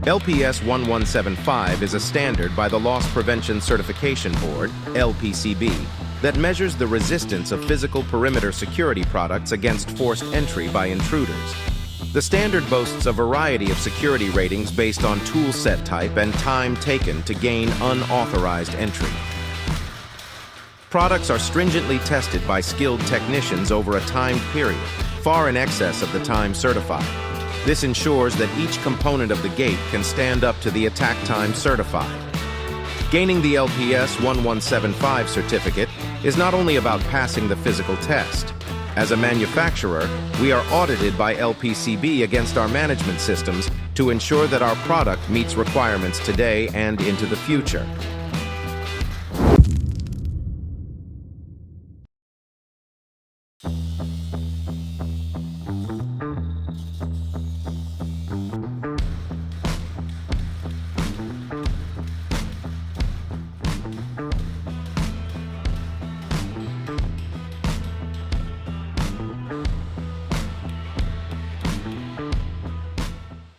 LPS 1175 is a standard by the Loss Prevention Certification Board, LPCB, that measures the resistance of physical perimeter security products against forced entry by intruders. The standard boasts a variety of security ratings based on tool set type and time taken to gain unauthorized entry. Products are stringently tested by skilled technicians over a timed period, far in excess of the time certified. This ensures that each component of the gate can stand up to the attack time certified. Gaining the LPS 1175 certificate is not only about passing the physical test. As a manufacturer, we are audited by LPCB against our management systems to ensure that our product meets requirements today and into the future.